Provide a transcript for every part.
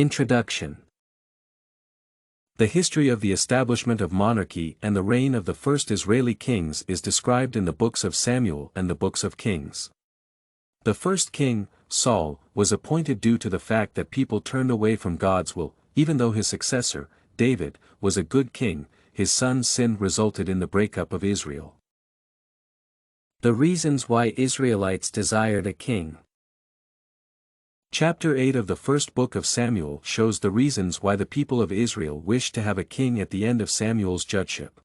Introduction. The history of the establishment of monarchy and the reign of the first Israeli kings is described in the books of Samuel and the books of Kings. The first king, Saul, was appointed due to the fact that people turned away from God's will. Even though his successor, David, was a good king, his son's sin resulted in the breakup of Israel. The reasons why Israelites desired a king. Chapter 8 of the first book of Samuel shows the reasons why the people of Israel wished to have a king at the end of Samuel's judgeship.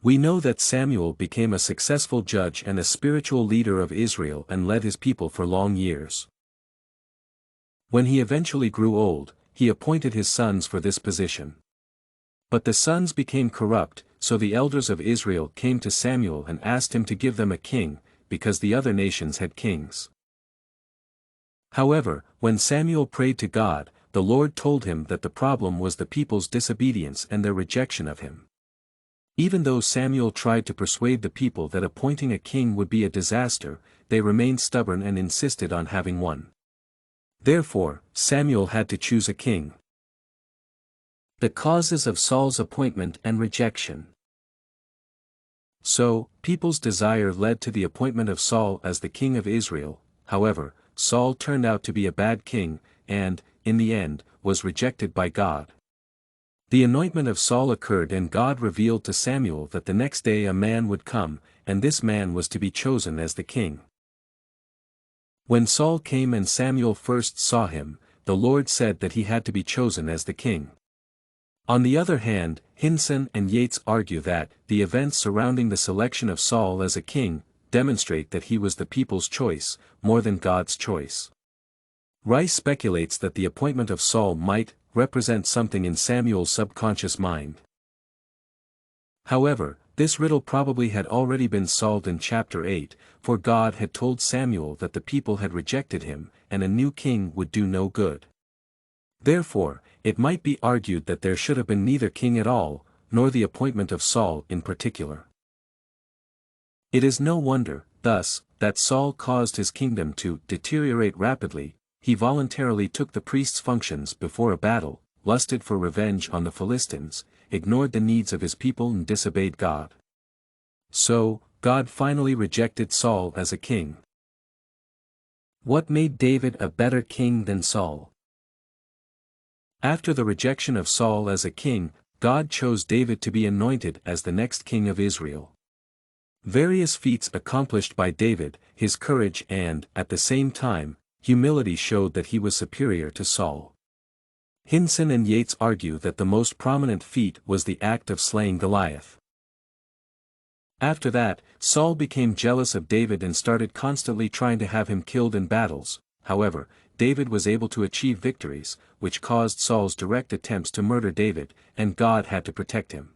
We know that Samuel became a successful judge and a spiritual leader of Israel and led his people for long years. When he eventually grew old, he appointed his sons for this position. But the sons became corrupt, so the elders of Israel came to Samuel and asked him to give them a king, because the other nations had kings. However, when Samuel prayed to God, the Lord told him that the problem was the people's disobedience and their rejection of him. Even though Samuel tried to persuade the people that appointing a king would be a disaster, they remained stubborn and insisted on having one. Therefore, Samuel had to choose a king. The causes of Saul's appointment and rejection. So, people's desire led to the appointment of Saul as the king of Israel. However, Saul turned out to be a bad king, and, in the end, was rejected by God. The anointment of Saul occurred and God revealed to Samuel that the next day a man would come, and this man was to be chosen as the king. When Saul came and Samuel first saw him, the Lord said that he had to be chosen as the king. On the other hand, Hindson and Yates argue that the events surrounding the selection of Saul as a king demonstrate that he was the people's choice, more than God's choice. Reiss speculates that the appointment of Saul might represent something in Samuel's subconscious mind. However, this riddle probably had already been solved in chapter 8, for God had told Samuel that the people had rejected him, and a new king would do no good. Therefore, it might be argued that there should have been neither king at all, nor the appointment of Saul in particular. It is no wonder, thus, that Saul caused his kingdom to deteriorate rapidly. He voluntarily took the priest's functions before a battle, lusted for revenge on the Philistines, ignored the needs of his people and disobeyed God. So, God finally rejected Saul as a king. What made David a better king than Saul? After the rejection of Saul as a king, God chose David to be anointed as the next king of Israel. Various feats accomplished by David, his courage and, at the same time, humility showed that he was superior to Saul. Hindson and Yates argue that the most prominent feat was the act of slaying Goliath. After that, Saul became jealous of David and started constantly trying to have him killed in battles. However, David was able to achieve victories, which caused Saul's direct attempts to murder David, and God had to protect him.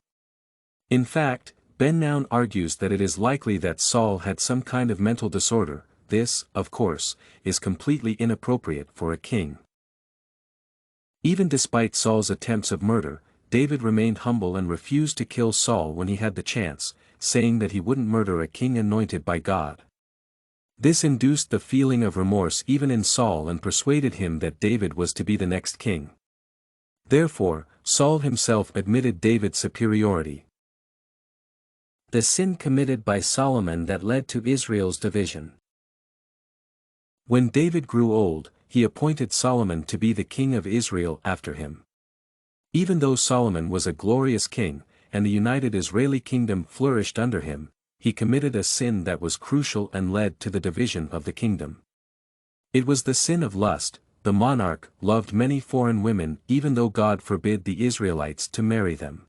In fact, Ben-Noun argues that it is likely that Saul had some kind of mental disorder. This, of course, is completely inappropriate for a king. Even despite Saul's attempts of murder, David remained humble and refused to kill Saul when he had the chance, saying that he wouldn't murder a king anointed by God. This induced the feeling of remorse even in Saul and persuaded him that David was to be the next king. Therefore, Saul himself admitted David's superiority. The sin committed by Solomon that led to Israel's division. When David grew old, he appointed Solomon to be the king of Israel after him. Even though Solomon was a glorious king, and the united Israeli kingdom flourished under him, he committed a sin that was crucial and led to the division of the kingdom. It was the sin of lust. The monarch loved many foreign women even though God forbid the Israelites to marry them.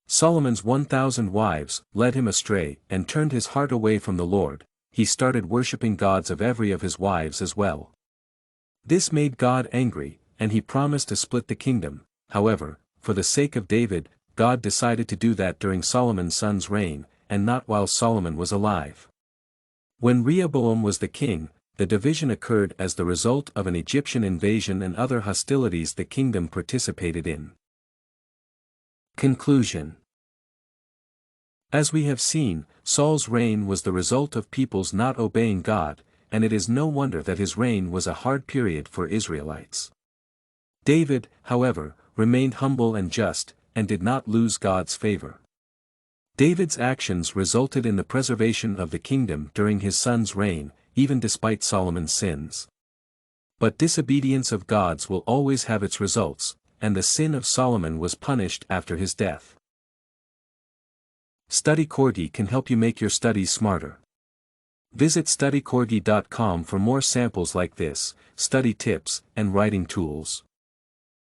Solomon's 1,000 wives led him astray and turned his heart away from the Lord. He started worshipping gods of every of his wives as well. This made God angry, and he promised to split the kingdom. However, for the sake of David, God decided to do that during Solomon's son's reign, and not while Solomon was alive. When Rehoboam was the king, the division occurred as the result of an Egyptian invasion and other hostilities the kingdom participated in. Conclusion. As we have seen, Saul's reign was the result of people's not obeying God, and it is no wonder that his reign was a hard period for Israelites. David, however, remained humble and just, and did not lose God's favor. David's actions resulted in the preservation of the kingdom during his son's reign, even despite Solomon's sins. But disobedience of God's will always have its results, and the sin of Solomon was punished after his death. StudyCorgi can help you make your studies smarter. Visit studycorgi.com for more samples like this, study tips, and writing tools.